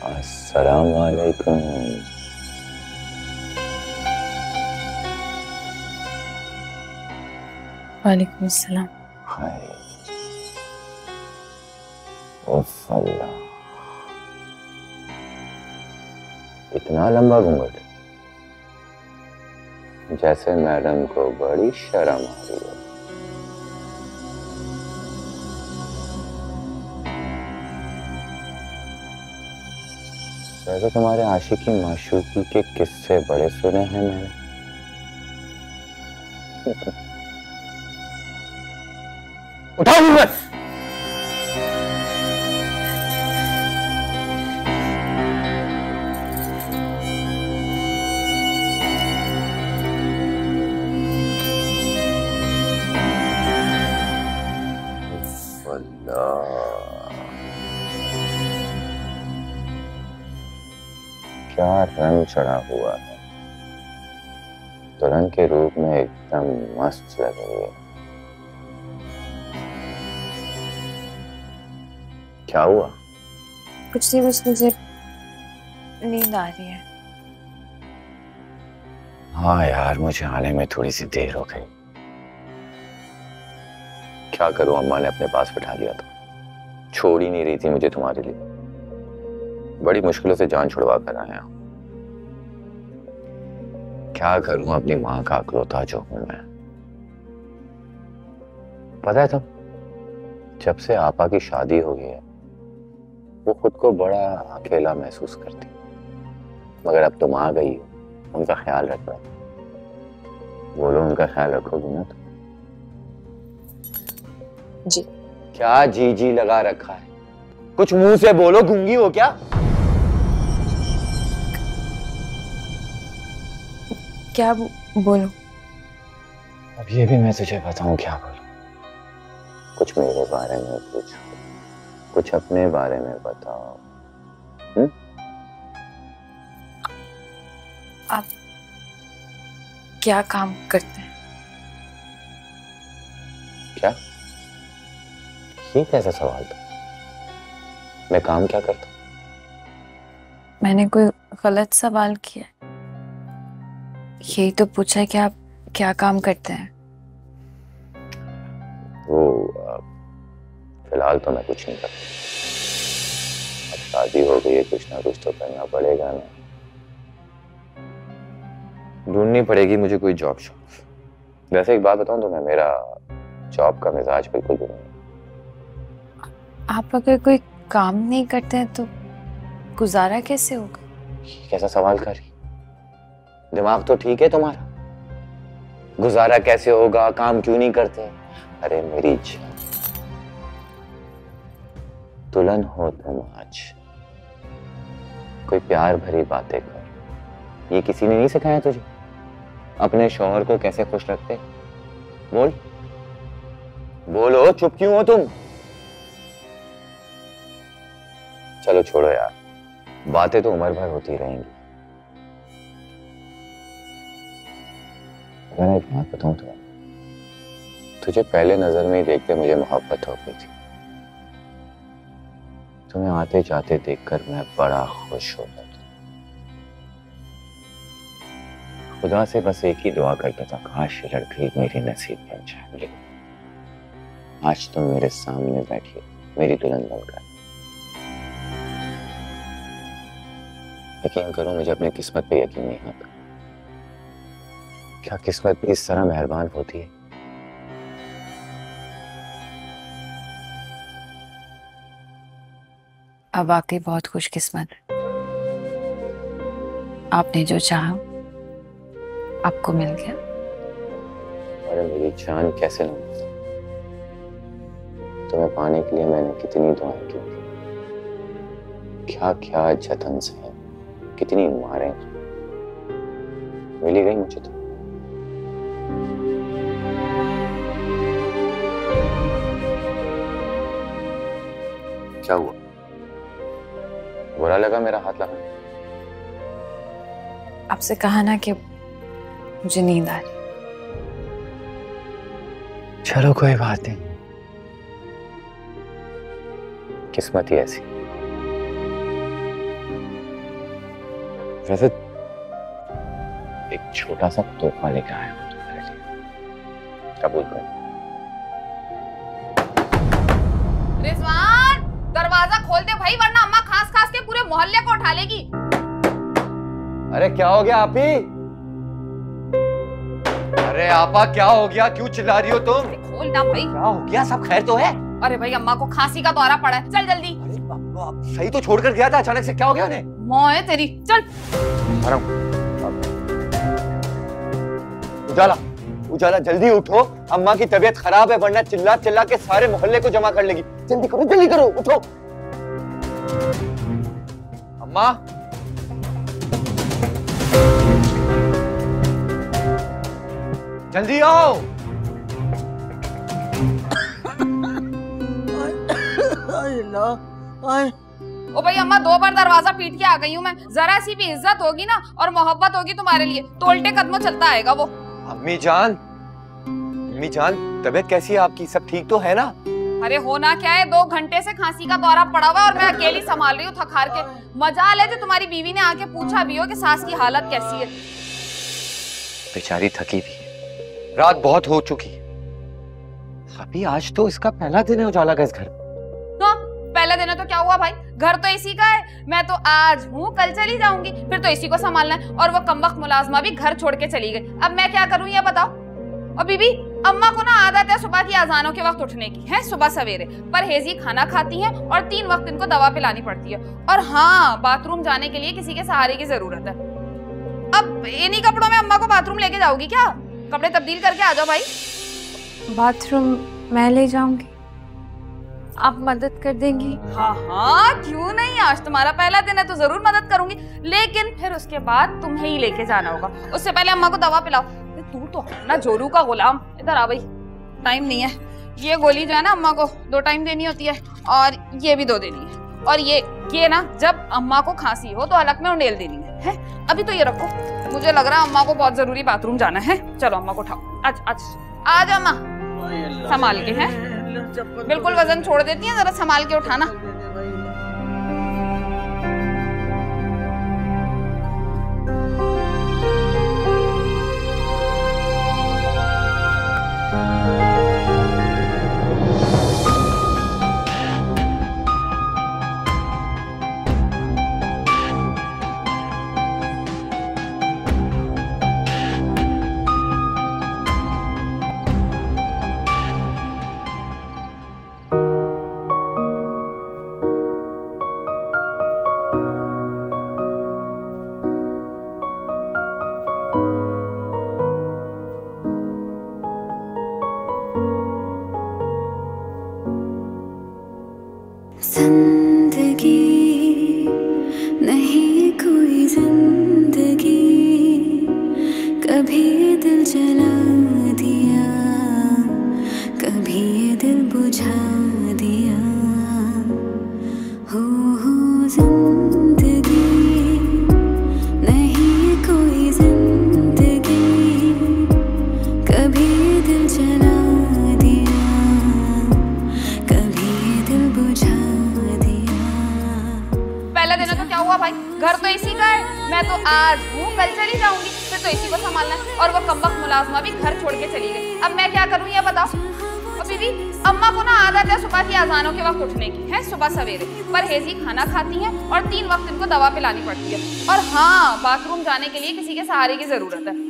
अस्सलाम वालेकुम। वालेकुम अस्सलाम। हाय। उफ अल्लाह, इतना लंबा घूंघट, जैसे मैडम को बड़ी शर्म आ रही है। वैसे तुम्हारे आशिकी माशूकी के किस्से बड़े सुने हैं मैंने। उठाओ मुझे। क्या रंग चढ़ा हुआ है, दुल्हन के रूप में एकदम मस्त लग रही है। क्या हुआ? कुछ नहीं, बस मुझे नींद आ रही है। हाँ यार, मुझे आने में थोड़ी सी देर हो गई। क्या करूं, अम्मा ने अपने पास बिठा लिया था, छोड़ ही नहीं रही थी मुझे तुम्हारे लिए। बड़ी मुश्किलों से जान छुड़वा कर आया हूं। क्या करूं, अपनी मां का अकलौता जो हूं मैं। पता है तुम, जब से आपा की शादी हो गई है वो खुद को बड़ा अकेला महसूस करती, मगर अब तुम आ गई हो, उनका ख्याल रखना। बोलो, उनका ख्याल रखोगी ना तुम? जी। क्या जी जी लगा रखा है, कुछ मुंह से बोलो, गूंगी हो क्या? क्या बोलूं? अब ये भी मैं तुझे बताऊं क्या बोलूं? कुछ मेरे बारे में पूछो, कुछ अपने बारे में बताओ। आप क्या काम करते हैं? क्या? ये कैसा सवाल था? मैं काम क्या करता हूं? मैंने कोई गलत सवाल किया? यही तो पूछा है कि आप क्या काम करते हैं। वो फिलहाल तो मैं कुछ नहीं करता। अब शादी हो गई है, कुछ ना कुछ तो करना पड़ेगा ना। ढूंढनी पड़ेगी मुझे कोई जॉब शॉप। वैसे एक बात बताऊं तो मैं, मेरा जॉब का मिजाज बिल्कुल भी नहीं। आप अगर कोई काम नहीं करते हैं तो गुजारा कैसे होगा? कैसा सवाल कर रही? दिमाग तो ठीक है तुम्हारा? गुजारा कैसे होगा, काम क्यों नहीं करते? अरे मेरी जान, दुल्हन हो तुम आज, कोई प्यार भरी बातें कर। ये किसी ने नहीं सिखाया तुझे अपने शौहर को कैसे खुश रखते? बोल, बोलो, चुप क्यों हो तुम? चलो छोड़ो यार, बातें तो उम्र भर होती रहेंगी। मैंने एक बात बताऊं तुम्हें, तुझे पहले नजर में ही देखते मुझे मोहब्बत हो गई थी। तुम्हें आते जाते देखकर मैं बड़ा खुश हो गया था। खुदा से बस एक ही दुआ करता था, काश ये लड़की मेरी नसीब बन जाए। लेकिन आज तुम मेरे सामने बैठी, मेरी दुल्हन बनकर। यकीन करो, मुझे अपनी किस्मत पे यकीन नहीं आता। क्या किस्मत भी इस तरह मेहरबान होती है? आप वाकई बहुत खुशकिस्मत हैं। आपने जो चाहा आपको मिल गया। अरे मेरी जान, कैसे ना, तुम्हें पाने के लिए मैंने कितनी दुआएं की, क्या क्या जतन से, कितनी मारें, मिली गई मुझे तो। क्या हुआ, बुरा लगा मेरा हाथ लगा? आपसे कहा ना कि मुझे नींद आ रही। चलो कोई बात नहीं, किस्मत ही ऐसी। वैसे एक छोटा सा तोहफा लेकर आया हूं तुम्हारे लिए, कबूल कर। रिजवान, दरवाजा खोल दे भाई, वरना अम्मा खास खास के पूरे मोहल्ले को उठा लेगी। अरे क्या हो गया आपी? अरे आपा क्या हो गया, क्यों चिल्ला रही हो तुम? खोल ना भाई। क्या हो गया, सब खैर तो है? अरे भाई अम्मा को खांसी का दौरा पड़ा है, चल जल्दी। अरे बाबा, सही तो छोड़कर गया था, अचानक से क्या हो गया उन्हें? मौत है तेरी, चल। उजाला, उजाला जल्दी उठो, अम्मा की तबीयत खराब है, वरना चिल्ला चिल्ला के सारे मोहल्ले को जमा कर लेगी। जल्दी करो, उठो। अम्मा, जल्दी आओ। ओ भाई अम्मा, 2 बार दरवाजा पीट के आ गई हूँ मैं। जरा सी भी इज्जत होगी ना और मोहब्बत होगी तुम्हारे लिए तो उल्टे कदमों चलता आएगा वो। अम्मी जान, तबीयत कैसी है आपकी? सब ठीक तो है ना? अरे होना क्या है, 2 घंटे से खांसी का दौरा पड़ा हुआ और मैं अकेली संभाल रही हूँ थक हार के। मजाल है जो तुम्हारी बीवी ने आके पूछा भी हो कि सास की हालत कैसी है। बेचारी थकी भी है, रात बहुत हो चुकी है। अभी आज तो इसका पहला दिन है उजाला का इस घर। तो पहला दिन है तो क्या हुआ भाई, घर तो इसी का है। मैं तो आज हूँ, कल चली जाऊंगी, फिर तो इसी को संभालना है। और वो कमबख्त मुलाजमा भी घर छोड़ के चली गई। अब मैं क्या करूँ ये बताओ। और बीबी, अम्मा को ना आदत है सुबह की अजानों के वक्त उठने की है, सुबह सवेरे परहेजी खाना खाती हैं और 3 वक्त इनको दवा पिलानी पड़ती है। और हाँ, बाथरूम जाने के लिए किसी के सहारे की जरूरत है। अब इन्हीं कपड़ों में अम्मा को बाथरूम लेके जाओगी क्या? कपड़े तब्दील करके आ जाओ भाई। बाथरूम मैं ले जाऊंगी, आप मदद कर देंगी? हाँ, क्यों नहीं, आज तुम्हारा पहला दिन है तो जरूर मदद करूंगी, लेकिन फिर उसके बाद तुम्हें ही लेके जाना होगा। उससे पहले अम्मा को दवा पिलाओ। तू तो ना जोरू का गुलाम, इधर आ भाई, टाइम नहीं है। ये गोली जो है ना अम्मा को 2 टाइम देनी होती है और ये भी 2 देनी है। और ये ना जब अम्मा को खांसी हो तो हलक में उंडेल देनी है। अभी तो ये रखो, मुझे लग रहा है अम्मा को बहुत जरूरी बाथरूम जाना है। चलो अम्मा को उठाओ, आज अम्मा संभाल के हैं, बिल्कुल वजन छोड़ देती है, जरा संभाल के उठाना। जिंदगी नहीं कोई जिंदगी, कभी दिल जला दिया, कभी दिल बुझा दिया। हो जिंदगी नहीं कोई जिंदगी, कभी दिल जला दिया, कभी दिल बुझा। पहला दिन है तो क्या हुआ भाई, घर तो इसी का है। मैं तो आज हूँ, कल चली जाऊंगी, फिर तो इसी को संभालना है। और वो कमबख्त मुलाजमा भी घर छोड़ के चली गई। अब मैं क्या करूँ ये बताओ। और बीबी, अम्मा को ना आदत है सुबह की अजानों के वक्त उठने की है, सुबह सवेरे परहेजी खाना खाती हैं और 3 वक्त इनको दवा पिलानी पड़ती है। और हाँ, बाथरूम जाने के लिए किसी के सहारे की जरूरत है।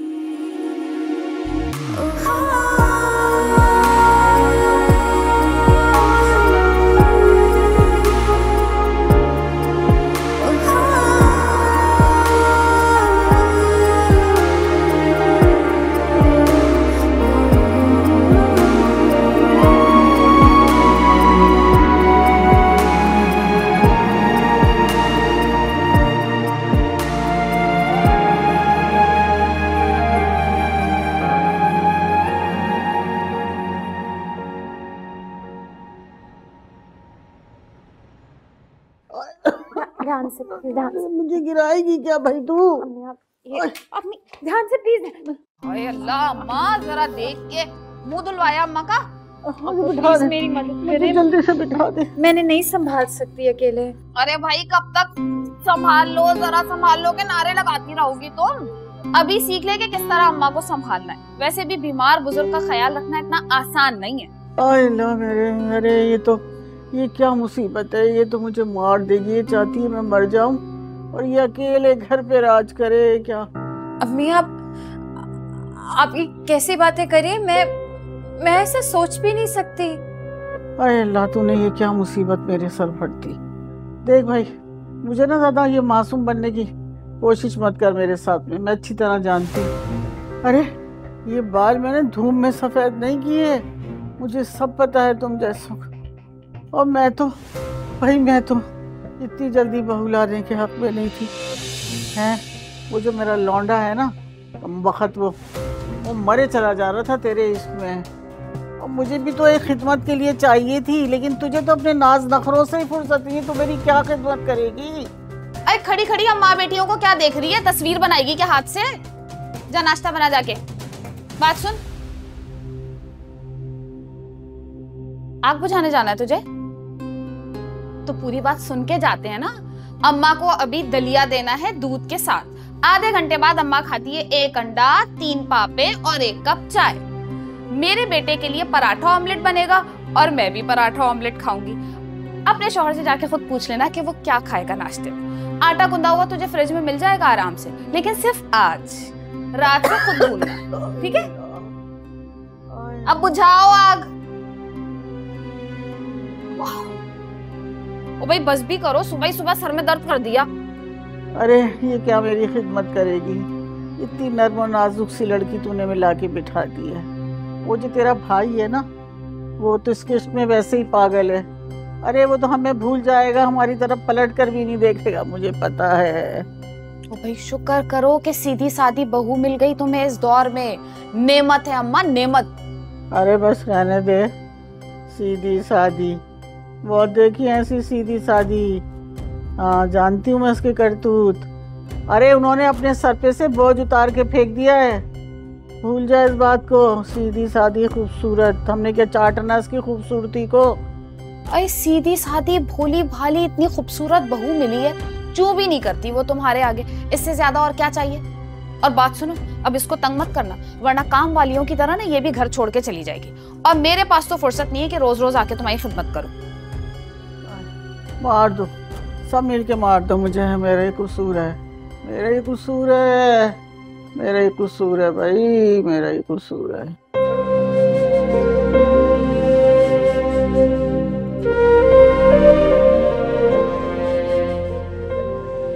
ध्यान से मुझे गिराएगी क्या भाई तू? अपनी ध्यान से प्लीज। हाय अल्लाह, अम्मा जरा देख के, मुंह धुलवाया अम्मा का? बिठा दे, मेरी मदद मुझे करें, जल्दी से बिठा दे। मैंने नहीं संभाल सकती अकेले। अरे भाई कब तक संभाल लो, जरा संभाल लो के नारे लगाती रहोगी तुम। अभी सीख ले कि किस तरह अम्मा को संभालना है। वैसे भी बीमार बुजुर्ग का ख्याल रखना इतना आसान नहीं है। आय अल्लाह मेरे, अरे ये क्या मुसीबत है, ये तो मुझे मार देगी। ये चाहती है मैं मर जाऊं और ये अकेले घर पे राज करे क्या। अम्मी आप ये कैसी बातें करिए, मैं ऐसा सोच भी नहीं सकती। अरे अल्लाह तूने ये क्या मुसीबत मेरे सर फटती। देख भाई, मुझे ना ज्यादा ये मासूम बनने की कोशिश मत कर मेरे साथ में, मैं अच्छी तरह जानती हूँ। अरे ये बाल मैंने धूम में सफेद नहीं किए, मुझे सब पता है तुम जैसों का। और मैं तो इतनी जल्दी बहू लाने के हक में नहीं थी। हैं वो जो मेरा लौंडा है ना बखत, वो मरे चला जा रहा था तेरे इश्क में। और मुझे भी तो एक खिदमत के लिए चाहिए थी, लेकिन तुझे तो अपने नाज नखरों से ही फुर्सत नहीं है, तो मेरी क्या खिदमत करेगी। अरे खड़ी खड़ी हम माँ बेटियों को क्या देख रही है, तस्वीर बनाएगी क्या हाथ से? जा नाश्ता बना जाके। बात सुन, आग बुझाने जाना है तुझे तो पूरी बात सुन के जाते हैं ना। अम्मा को अभी दलिया देना है दूध के साथ। आधे घंटे बाद अम्मा खाती है 1 अंडा, 3 पापे और 1 कप चाय। मेरे बेटे के लिए पराठा ऑमलेट बनेगा और मैं भी पराठा ऑमलेट खाऊंगी। अपने शौहर से जाके खुद पूछ लेना कि वो क्या खाएगा नाश्ते में। आटा गुंदा हुआ तुझे फ्रिज में मिल जाएगा आराम से, लेकिन सिर्फ आज रात को खुद भूलना, ठीक है? अब बुझाओ आग। ओ भाई बस भी करो, सुबह ही सुबह सर में दर्द कर दिया। अरे ये क्या मेरी खिदमत करेगी, इतनी नर्म और नाजुक सी लड़की तूने मिला के बिठा दी है। वो जो तेरा भाई है ना, वो तो इसके इश्क में वैसे ही पागल है। अरे वो तो हमें भूल जाएगा, हमारी तरफ पलट कर भी नहीं देखेगा, मुझे पता है। ओ भाई शुक्र करो कि सीधी सादी बहू मिल गई तुम्हें इस दौर में। नेमत है अम्मा, नेमत। अरे बस रहने दे, सीधी सादी बहुत देखी ऐसी सीधी सादी। हाँ जानती हूँ मैं उसके करतूत। अरे उन्होंने अपने सर पे से बोझ उतार के फेंक दिया है, भूल जाए इस बात को। सीधी सादी खूबसूरत, हमने क्या चाटना इसकी खूबसूरती को। अरे सीधी सादी भोली भाली इतनी खूबसूरत बहू मिली है, चू भी नहीं करती वो तुम्हारे आगे। इससे ज्यादा और क्या चाहिए? और बात सुनो, अब इसको तंग मत करना, वरना काम वालियों की तरह ना ये भी घर छोड़ के चली जाएगी। और मेरे पास तो फुर्सत नहीं है कि रोज रोज आके तुम्हारी खिदमत करूं। मार दो, सब मिल के मार दो मुझे, मेरा ही कसूर है, मेरा ही कसूर है, मेरा ही कसूर है भाई, मेरा ही कसूर है।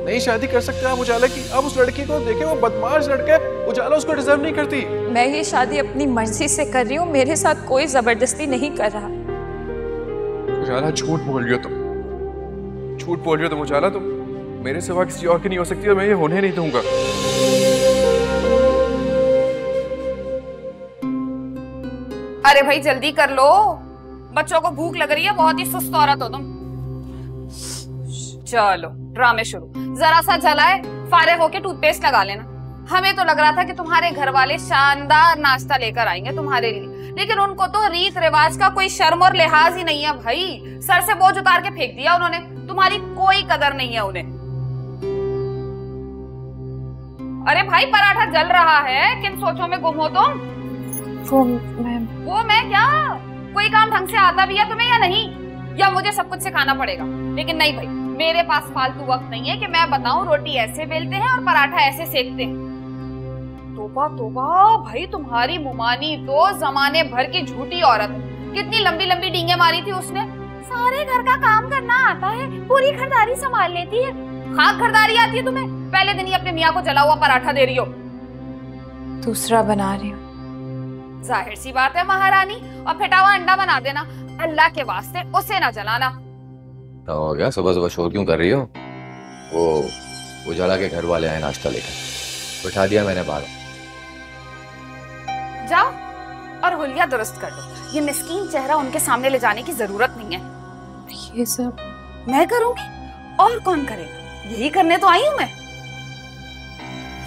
नहीं शादी कर सकते आप उजाला की। अब उस लड़की को देखे, वो बदमाश लड़का है, उजाला उसको डिजर्व नहीं करती। मैं ये शादी अपनी मर्जी से कर रही हूँ, मेरे साथ कोई जबरदस्ती नहीं कर रहा। उजाला झूठ बोल रही हो तुम, झूठ बोल रही हो तुम उजाला। तुम मेरे सिवा किसी और की नहीं हो सकती और मैं ये होने नहीं दूंगा। अरे भाई जल्दी कर लो, बच्चों को भूख लग रही है, बहुत ही सुस्त औरत हो तुम। चलो ड्रामे शुरू। जरा सा जलाए, फारिग होके टूथपेस्ट लगा लेना। हमें तो लग रहा था कि तुम्हारे घर वाले शानदार नाश्ता लेकर आएंगे तुम्हारे लिए, लेकिन उनको तो रीत रिवाज का कोई शर्म और लिहाज ही नहीं है भाई। सर से बोझ उतार के फेंक दिया उन्होंने, तुम्हारी कोई कदर नहीं है उन्हें। अरे भाई पराठा जल रहा है, किन सोचों में गुम हो तुम? वो मैं क्या, कोई काम ढंग से आता भी है तुम्हें या नहीं? या मुझे सब कुछ सिखाना पड़ेगा? लेकिन नहीं भाई, मेरे पास फालतू वक्त नहीं है कि मैं बताऊं रोटी ऐसे बेलते हैं और पराठा ऐसे सेकते हैं। तोबा तोबा भाई, तुम्हारी मुमानी तो जमाने भर की झूठी औरत है। कितनी लंबी लंबी डींगे मारी थी उसने। सारे घर का काम करना आता है, पूरी खरीदारी संभाल लेती है। खाक खरीदारी आती है तुम्हें? पहले दिन ही अपने मियाँ को जला हुआ पराठा दे रही हो। दूसरा बना रही हूँ। जाहिर सी बात है महारानी, और फेटा हुआ अंडा बना देना, अल्लाह के वास्ते उसे ना जलाना। तो हो गया, सुबह सुबह शोर क्यों कर रही हो? वो उजाला के घर वाले आए नाश्ता लेकर, बिठा दिया मैंने बाहर। जाओ और हुलिया दुरुस्त कर दो। ये मिस्कीन चेहरा उनके सामने ले जाने की जरूरत नहीं है। ये सब मैं करूंगी और कौन करेगा? यही करने तो आई हूं मैं।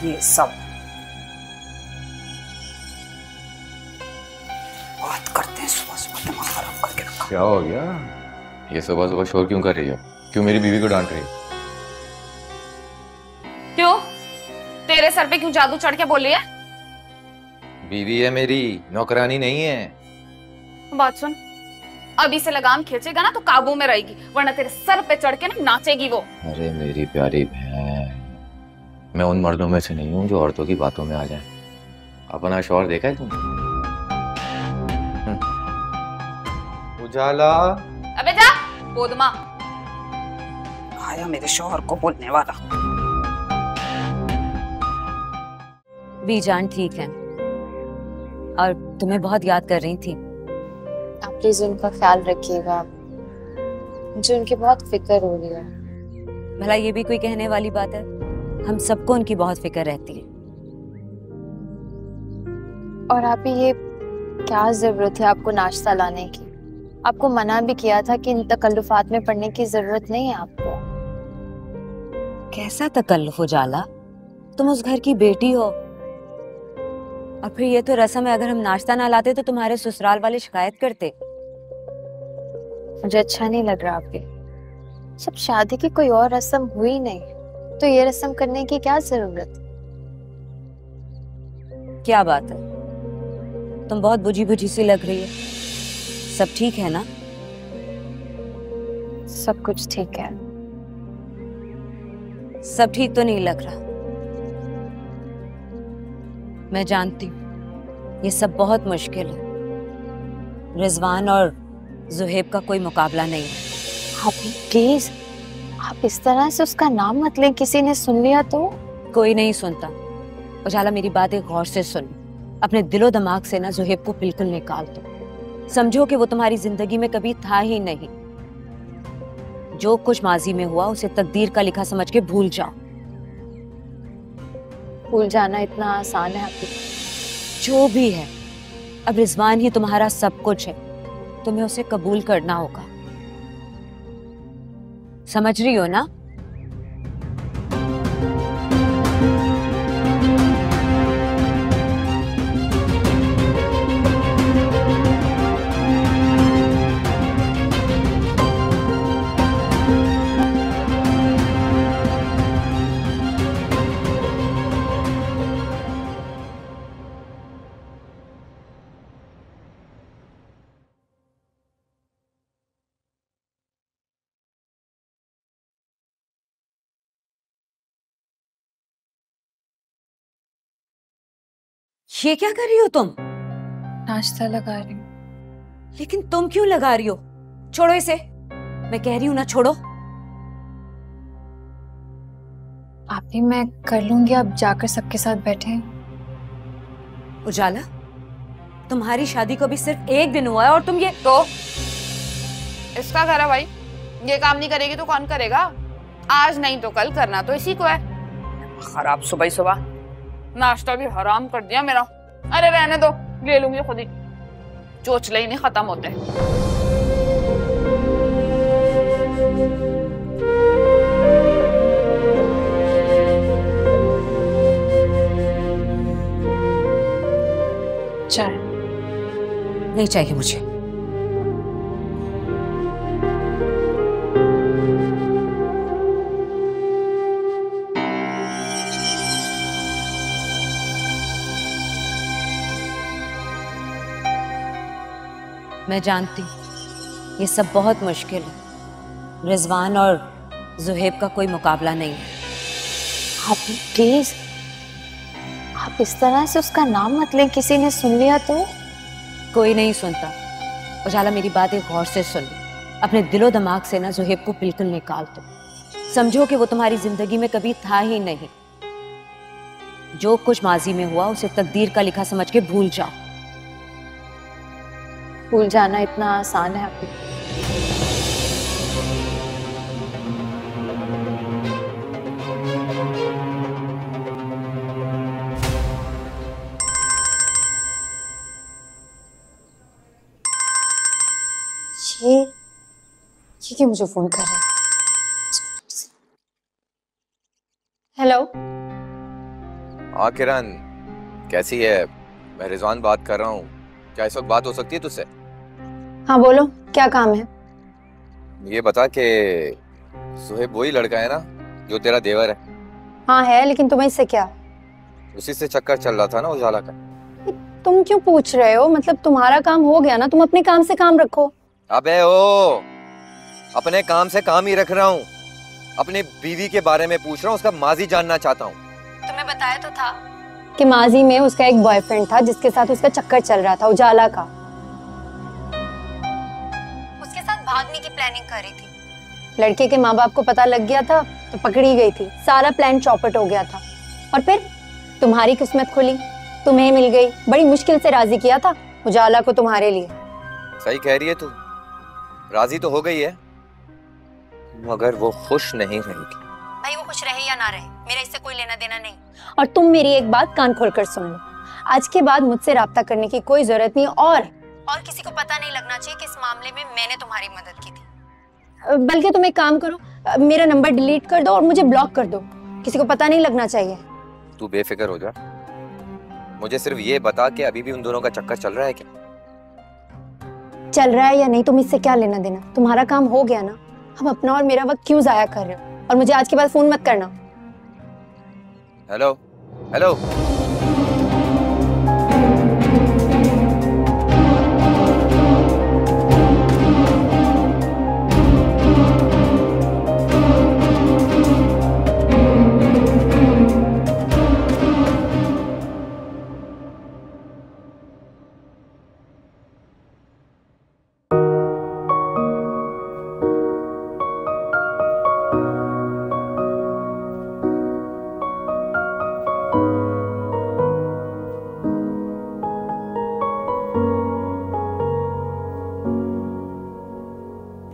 ये सब बात करते हैं सुबह सुबह। क्या हो गया? ये सुबह सुबह शोर क्यों कर रही हो? क्यों मेरी बीवी को डांट रही हो? क्यों? तेरे सर पे क्यों जादू चढ़ के बोल रही है? बीवी है मेरी, नौकरानी नहीं है। बात सुन, अभी से लगाम खींचेगा ना तो काबू में रहेगी, वरना तेरे सर पे चढ़ के ना नाचेगी वो। अरे मेरी प्यारी बहन, मैं उन मर्दों में से नहीं हूँ जो औरतों की बातों में आ जाए। अपना शौहर देखा है तुमने? उजाला। अबे जा बोदमा, आया मेरे शौहर को बोलने वाला। बीजान ठीक है और तुम्हें बहुत याद कर रही थी। आप प्लीज उनका ख्याल रखिएगा, मुझे उनकी बहुत फिक्र हो रही है। भला ये भी कोई कहने वाली बात है? हम सबको उनकी बहुत फिक्र रहती है। और आप ही ये क्या जरूरत है आपको नाश्ता लाने की? आपको मना भी किया था कि इन तकल्लुफात में पड़ने की जरूरत नहीं है आपको। कैसा तकल्लुफ उजाला, तुम उस घर की बेटी हो। और फिर ये तो रस्म है, अगर हम नाश्ता ना लाते तो तुम्हारे ससुराल वाले शिकायत करते। मुझे अच्छा नहीं लग रहा आपके। जब शादी की कोई और रस्म हुई नहीं तो ये रस्म करने की क्या जरूरत? क्या बात है, तुम बहुत बुझी बुझी सी लग रही है। सब ठीक है ना? सब कुछ ठीक है। सब ठीक तो नहीं लग रहा। मैं जानती हूँ ये सब बहुत मुश्किल है। रिजवान और जुहेब का कोई मुकाबला नहीं है। आप प्लीज, आप इस तरह से उसका नाम मत लें, किसी ने सुन लिया तो। कोई नहीं सुनता। उजाला मेरी बात एक गौर से सुन। अपने दिलो दिमाग से ना जुहेब को बिल्कुल निकाल दो। समझो कि वो तुम्हारी जिंदगी में कभी था ही नहीं। जो कुछ माजी में हुआ उसे तकदीर का लिखा समझ के भूल जाओ। भूल जाना इतना आसान है आपकी? जो भी है, अब रिजवान ही तुम्हारा सब कुछ है, तुम्हें उसे कबूल करना होगा। समझ रही हो ना? ये क्या कर रही हो तुम? नाश्ता लगा रही हूँ। लेकिन तुम क्यों लगा रही हो? छोड़ो इसे, मैं कह रही हूं ना, छोड़ो। आप ही मैं कर लूंगी, आप जाकर सबके साथ बैठे। उजाला, तुम्हारी शादी को भी सिर्फ एक दिन हुआ है और तुम ये तो इसका घर है भाई, ये काम नहीं करेगी तो कौन करेगा? आज नहीं तो कल करना तो इसी को है। खराब सुबह ही सुबह नाश्ता भी हराम कर दिया मेरा। अरे रहने दो, ले लूंगी खुद ही, चोचले ही नहीं खत्म होते। चाय नहीं चाहिए मुझे। मैं जानती हूँ ये सब बहुत मुश्किल है। रिजवान और जुहेब का कोई मुकाबला नहीं है। आप प्लीज, आप इस तरह से उसका नाम मत लें, किसी ने सुन लिया तो। कोई नहीं सुनता। उजाला मेरी बात एक गौर से सुन। अपने दिलो दिमाग से ना जुहेब को बिल्कुल निकाल दो। समझो कि वो तुम्हारी जिंदगी में कभी था ही नहीं। जो कुछ माजी में हुआ उसे तकदीर का लिखा समझ के भूल जाओ। भूल जाना इतना आसान है आपकी? ये क्यों मुझे फोन कर रहे हैं? हेलो। हाँ किरण, कैसी है? मैं रिजवान बात कर रहा हूँ। क्या इस वक्त बात हो सकती है तुझसे? हाँ बोलो, क्या काम है? ये बता कि सुहेब वही लड़का है ना जो तेरा देवर है? हाँ है, लेकिन तुम्हें इससे क्या? उसी से चक्कर चल रहा था ना उजाला का। तुम क्यों पूछ रहे हो? मतलब तुम्हारा काम हो गया ना, तुम अपने काम से काम रखो। अबे ओ, अपने काम से काम ही रख रहा हूँ। अपनी बीवी के बारे में पूछ रहा हूँ, उसका माजी जानना चाहता हूँ। तुम्हें बताया तो था कि माजी में उसका एक बॉयफ्रेंड था जिसके साथ उसका चक्कर चल रहा था, उजाला का। उसके साथ भागने की प्लानिंग कर रही थी। लड़के के माँ बाप को पता लग गया था तो पकड़ी गई थी। सारा प्लान चौपट हो गया था। और फिर तुम्हारी किस्मत खुली, तुम्हें मिल गई। बड़ी मुश्किल से राजी किया था उजाला को तुम्हारे लिए। सही कह रही है तू, राजी तो हो गई है, मगर वो खुश नहीं रहेगी। भाई वो खुश रहे या ना रहे, मेरा इससे कोई लेना देना नहीं। और तुम मेरी एक बात कान खोलकर सुन लो, आज के बाद मुझसे राब्ता करने की कोई जरूरत नहीं, और किसी को पता नहीं लगना चाहिए कि इस मामले में मैंने तुम्हारी मदद की थी। बल्कि तुम एक काम करो, मेरा नंबर डिलीट कर दो और मुझे ब्लॉक कर दो, किसी को पता नहीं लगना चाहिए। तू बेफिक्र हो जा, मुझे सिर्फ ये बता कि अभी भी उन दोनों का चक्कर चल रहा है क्या? चल रहा है या नहीं, तुम इससे क्या लेना देना? तुम्हारा काम हो गया ना, हम अपना और मेरा वक्त क्यों जाया कर रहे हो? और मुझे आज के बाद फोन मत करना। हेलो हेलो,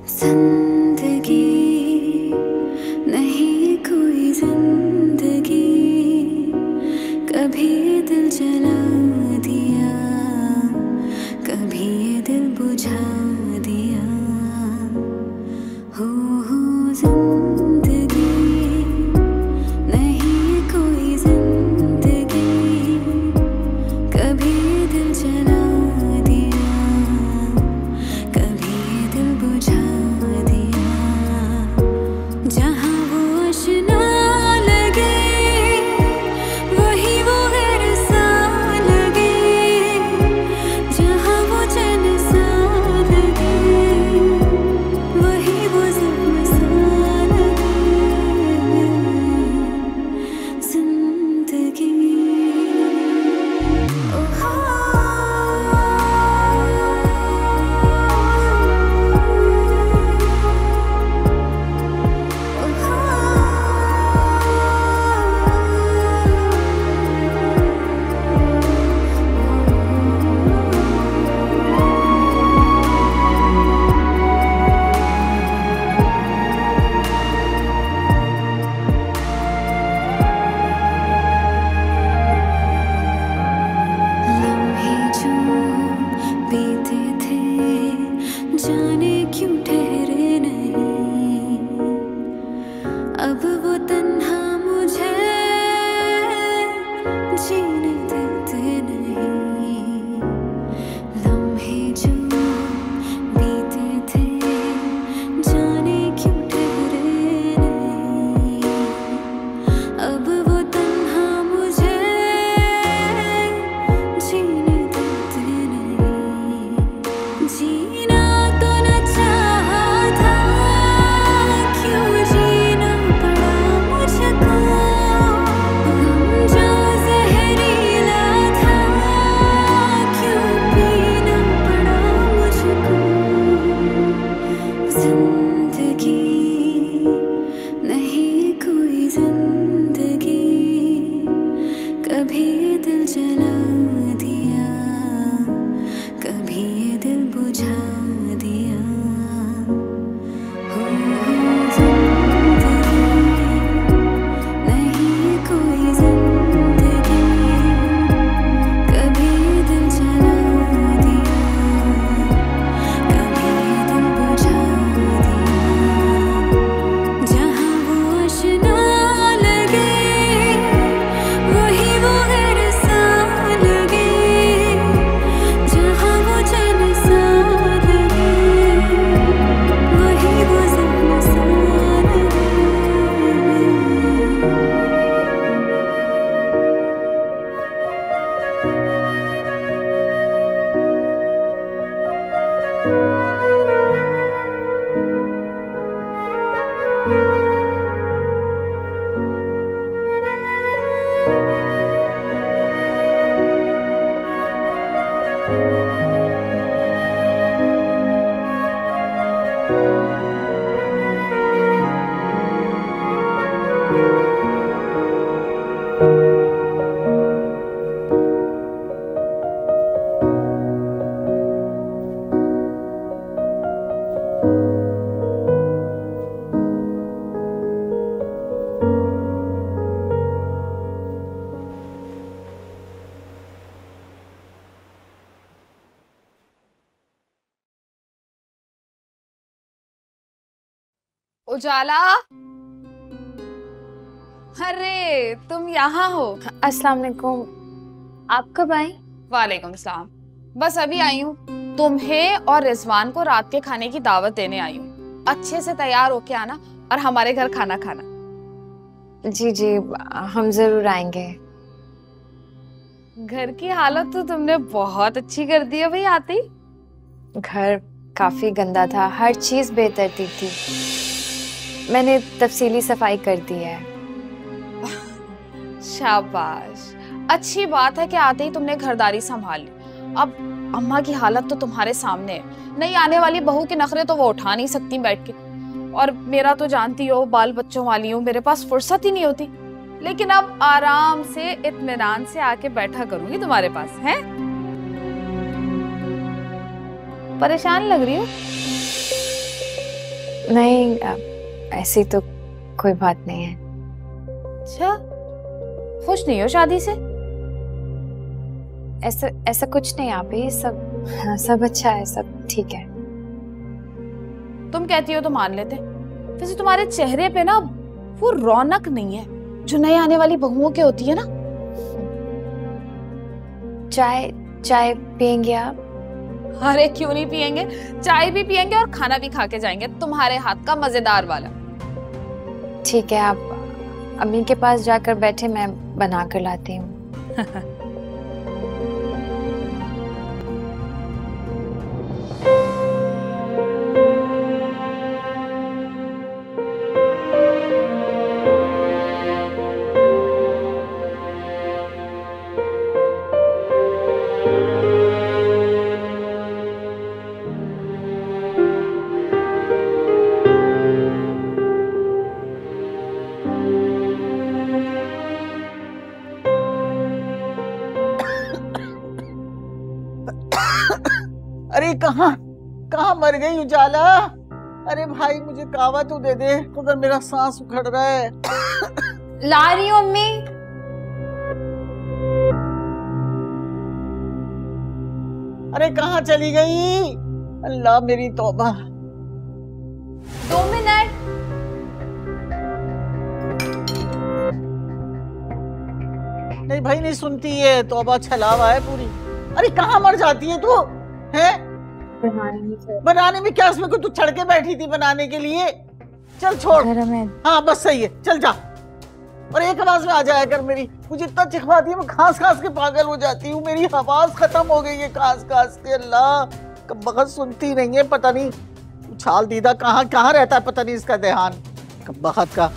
जिंदगी नहीं कोई जिंदगी, कभी दिल जला दिया, कभी दिल बुझा दिया। हो जिंदगी नहीं कोई जिंदगी, कभी दिल जला दिया, कभी दिल बुझा। जहाँ वो आशना लगे वही वो गैर सा लगे, जहाँ वो चैन सा लगे वही वो ज़िम्म सा लगे। जिंदगी लम्हे जो बीते थे जाने क्यों ठहरे नहीं, अब वो तन्हा मुझे जीने देते नहीं। लम्हे जो बीते थे जाने क्यों ठहरे नहीं, अब वो तन्हा मुझे जीने देते नहीं। जीना तो न चाहा था, क्यों जीना पड़ा मुझको। गम जो ज़हरी उजाला, अरे तुम यहाँ हो? अस्सलाम वालेकुम। आप कब आए? वालेकुम सलाम। बस अभी आई हूँ। तुम्हें और रिजवान को रात के खाने की दावत देने आई हूँ। अच्छे से तैयार होके आना और हमारे घर खाना खाना। जी जी, हम जरूर आएंगे। घर की हालत तो तुमने बहुत अच्छी कर दी है भाई आती। घर काफी गंदा था, हर चीज बेतरतीब थी। मैंने तफसीली सफाई कर दी है। शाबाश, अच्छी बात है कि आते ही तुमने घरदारी संभाल ली। अब अम्मा की हालत तो तुम्हारे सामने है। नई आने वाली बहू के नखरे तो वो उठा नहीं सकती बैठ के, और मेरा तो जानती हो बाल बच्चों वाली हूँ, मेरे पास फुर्सत ही नहीं होती। लेकिन अब आराम से इत्मीनान से आके बैठा करूंगी तुम्हारे पास। हैं? परेशान लग रही हो? नहीं, ऐसी तो कोई बात नहीं है। अच्छा, खुश नहीं हो शादी से? ऐसा ऐसा कुछ नहीं आप ही, सब अच्छा है, सब ठीक है। तुम कहती हो तो मान लेते, वैसे तुम्हारे चेहरे पे ना वो रौनक नहीं है जो नए आने वाली बहुओं के होती है ना। चाय पियेंगे आप? अरे क्यों नहीं पियेंगे, चाय भी पियेंगे और खाना भी खा के जाएंगे तुम्हारे हाथ का मजेदार वाला। ठीक है, आप अम्मी के पास जाकर बैठे, मैं बना कर लाती हूँ। अरे कहाँ मर गई उजाला? अरे भाई मुझे कावा तो दे दे, उधर मेरा सांस उखड़ रहा है। ला रही हूँ अम्मी। अरे कहाँ चली गई? अल्लाह मेरी तौबा। 2 मिनट। नहीं भाई नहीं सुनती है, तौबा छलावा है पूरी। अरे कहाँ मर जाती है तू? है बनाने में क्या उसमें, तू चढ़ के बैठी थी बनाने के लिए? चल छोड़। हाँ बस सही है, चल जा। और एक आवाज में आ जाया कर मेरी, मुझे इतना चिखवाती है, मैं खांस खांस के पागल हो जाती हूँ। मेरी आवाज खत्म हो गई है खांस खांस के। अल्लाह कब्बख्त सुनती नहीं है, पता नहीं उछाल दीदा कहाँ रहता है, पता नहीं इसका ध्यान कब्बख्त का।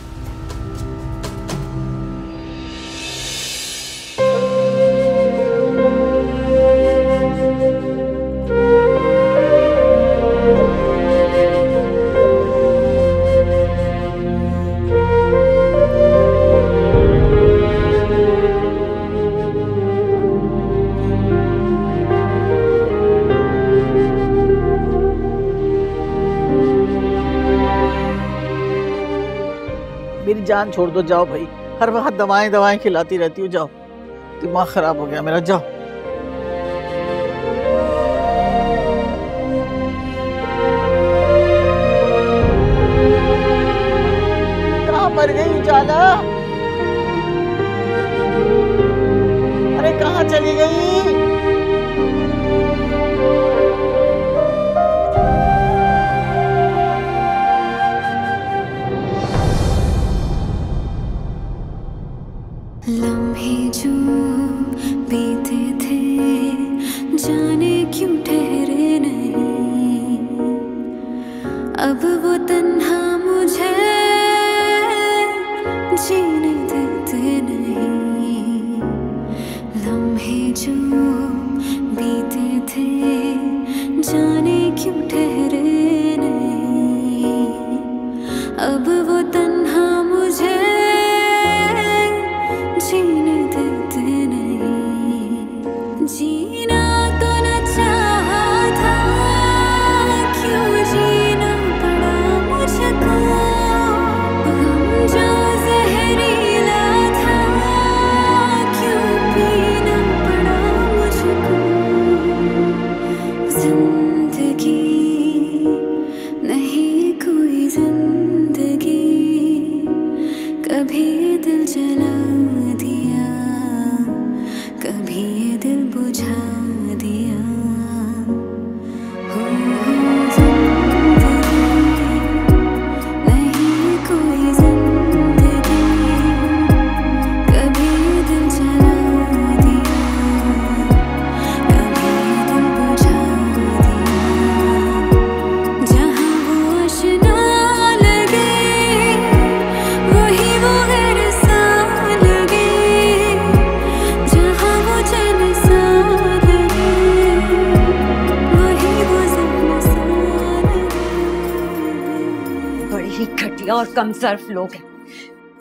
मेरी जान छोड़ दो, जाओ भाई। हर वक्त दवाएं खिलाती रहती हूँ, जाओ। दिमाग खराब हो गया मेरा, जाओ। कहाँ मर गई उजाला? अरे कहाँ चली गई? लम्हे जो बीते थे जाने क्यों ठहरे नहीं, अब वो तन्हा मुझे जीने देते नहीं। लम्हे जो बीते थे जाने क्यों ठहरे नहीं, अब वो तन्हा मुझे जीने देते नहीं। जीना तो न चाहा था, क्यों जीना पड़ा मुझको। गम जो जहरी कभी ये दिल जला दिया, कभी ये दिल बुझा दिया। हो जिंदगी नहीं कोई जिंदगी, कभी ये दिल जला दिया, कभी ये दिल बुझा दिया। जहाँ वो आशना लगे वही वो गैर सा लगे, जहाँ वो चैन सा लगे वही वो ज़ख्म सा लगे। बड़े ही घटिया और कमजोर लोग हैं।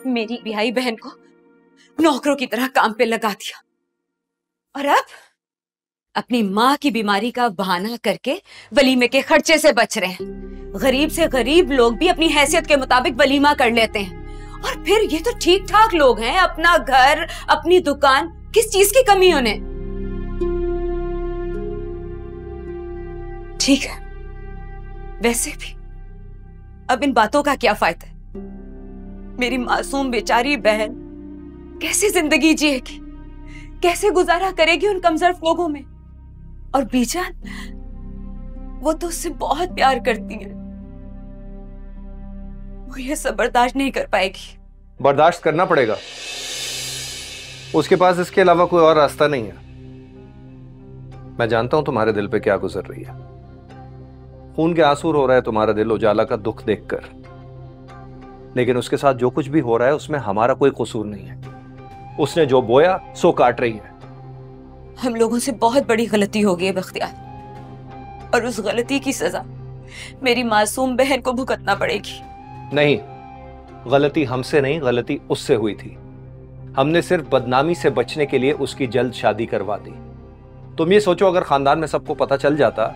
मेरी बिहाई बहन को नौकरों की तरह काम पे लगा दिया और अब अपनी माँ की बीमारी का बहाना करके वलीमे के खर्चे से बच रहे हैं। गरीब से गरीब लोग भी अपनी हैसियत के मुताबिक वलीमा कर लेते हैं और फिर ये तो ठीक ठाक लोग हैं, अपना घर अपनी दुकान, किस चीज की कमी उन्हें। ठीक है, वैसे भी अब इन बातों का क्या फायदा है? मेरी मासूम बेचारी बहन कैसे जिंदगी जिएगी, कैसे गुजारा करेगी उन कमजोर लोगों में? और बीजान, वो तो उससे बहुत प्यार करती है, वो ये सब बर्दाश्त नहीं कर पाएगी। बर्दाश्त करना पड़ेगा, उसके पास इसके अलावा कोई और रास्ता नहीं है। मैं जानता हूं तुम्हारे दिल पे क्या गुजर रही है। खून के आंसू रो रहा है तुम्हारा दिल उजाला का दुख देखकर, लेकिन उसके साथ जो कुछ भी हो रहा है उसमें हमारा कोई कसूर नहीं है। उसने जो बोया सो काट रही है। हम लोगों से बहुत बड़ी गलती हो गई है बख्तियार, और उस गलती की सजा मेरी मासूम बहन को भुगतना पड़ेगी। नहीं, गलती हमसे नहीं, गलती उससे हुई थी। हमने सिर्फ बदनामी से बचने के लिए उसकी जल्द शादी करवा दी। तुम ये सोचो, अगर खानदान में सबको पता चल जाता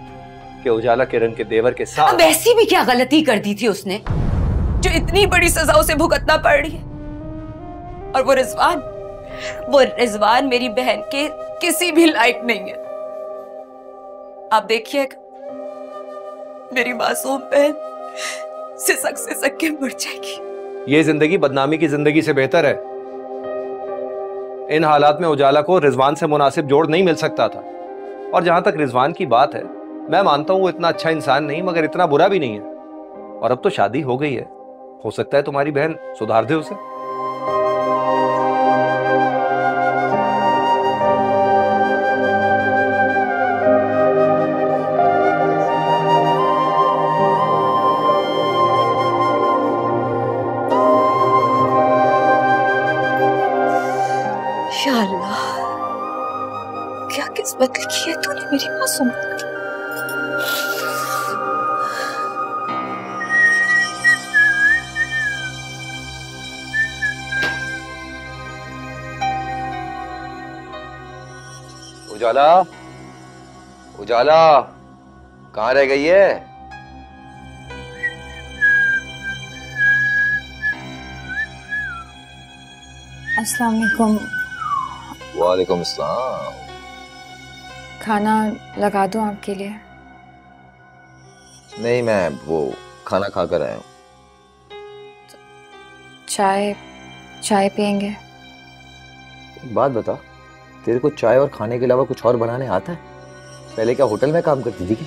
कि उजाला किरण के देवर के साथ। अब ऐसी भी क्या गलती कर दी थी उसने जो इतनी बड़ी सजा उसे भुगतना पड़ रही है? और वो रिजवान मेरी बहन के किसी भी लायक नहीं है। आप देखिएगा, मेरी मासूम बहन सिसक के मर जाएगी। ये जिंदगी बदनामी की जिंदगी से बेहतर है। इन हालात में उजाला को रिजवान से मुनासिब जोड़ नहीं मिल सकता था। और जहां तक रिजवान की बात है, मैं मानता हूं वो इतना अच्छा इंसान नहीं, मगर इतना बुरा भी नहीं है। और अब तो शादी हो गई है, हो सकता है तुम्हारी बहन सुधार दे उसे। या अल्लाह, क्या किस्मत लिखी है तूने मेरी मासूम की। उजाला, उजाला कहाँ रह गई है? अस्सलाम वालेकुम। वालेकुम अस्सलाम। खाना लगा दूं आपके लिए? नहीं, मैं वो खाना खा कर आया हूँ। चाय पियेंगे? एक बात बता, तेरे को चाय और खाने के अलावा कुछ और बनाने आता है? पहले क्या होटल में काम करती थी क्या?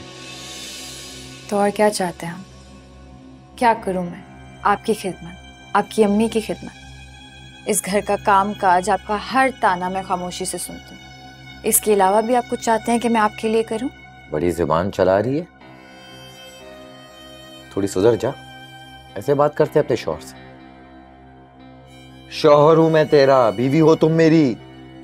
तो और क्या चाहते हैं हम? क्या करूं मैं? आपकी खिदमत, आपकी अम्मी की खिदमत। इस घर का काम काज, आपका हर ताना मैं खामोशी से सुनती हूँ। इसके अलावा भी आप कुछ चाहते हैं कि मैं आपके लिए करूं? बड़ी जुबान चला रही है, थोड़ी सुधर जा। ऐसे बात करते अपने शौहर से। शौहर हूं मैं तेरा, बीवी हो तुम मेरी।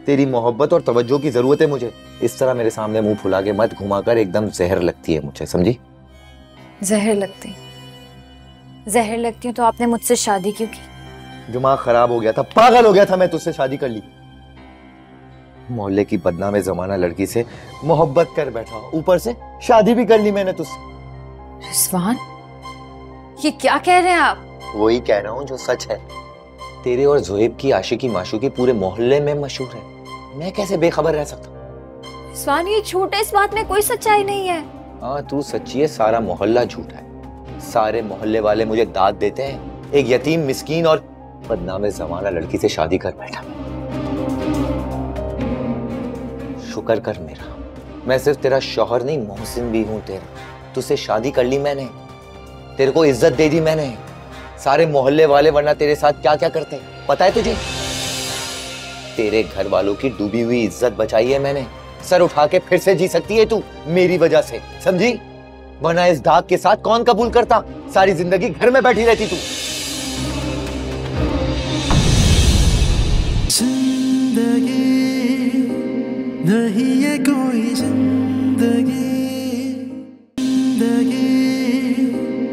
तेरी मोहब्बत और तवज्जो की जरूरत है मुझे। इस तरह मेरे सामने मुंह फुला के मत घुमाकर, एकदम जहर लगती है मुझे, समझी? जहर लगती हूँ तो आपने मुझसे शादी क्यों की? दिमाग खराब हो गया था, पागल हो गया था मैं, तुझसे शादी कर ली। मोहल्ले की बदनाम जमाना लड़की से मोहब्बत कर बैठा, ऊपर से शादी भी कर ली मैंने तुझसे। रिजवान, ये क्या कह रहे हैं आप? वही कह रहा हूँ जो सच है। तेरे और जोहेब की आशिकी माशूकी पूरे मोहल्ले में मशहूर है। मैं कैसे बेखबर रह सकता हूँ? रिजवान, ये झूठ है, इस बात में कोई सच्चाई नहीं है। हाँ, तू सच्ची है, सारा मोहल्ला झूठा है। सारे मोहल्ले वाले मुझे दाद देते हैं, एक यतीम मिस्कीन और बदनामे जमाना लड़की से शादी कर बैठा। शुक्र कर मेरा, मैं सिर्फ तेरा शौहर नहीं मोहसिन भी हूं तेरा। तुझसे शादी कर ली मैंने, तेरे को इज्जत दे दी मैंने। सारे मोहल्ले वाले वरना तेरे साथ क्या क्या करते पता है तुझे? तेरे घर वालों की डूबी हुई इज्जत बचाई है मैंने। सर उठा के फिर से जी सकती है तू मेरी वजह से, समझी? वरना इस दाग के साथ कौन कबूल करता? सारी जिंदगी घर में बैठी रहती तू। जिंदगी नहीं है कोई जिंदगी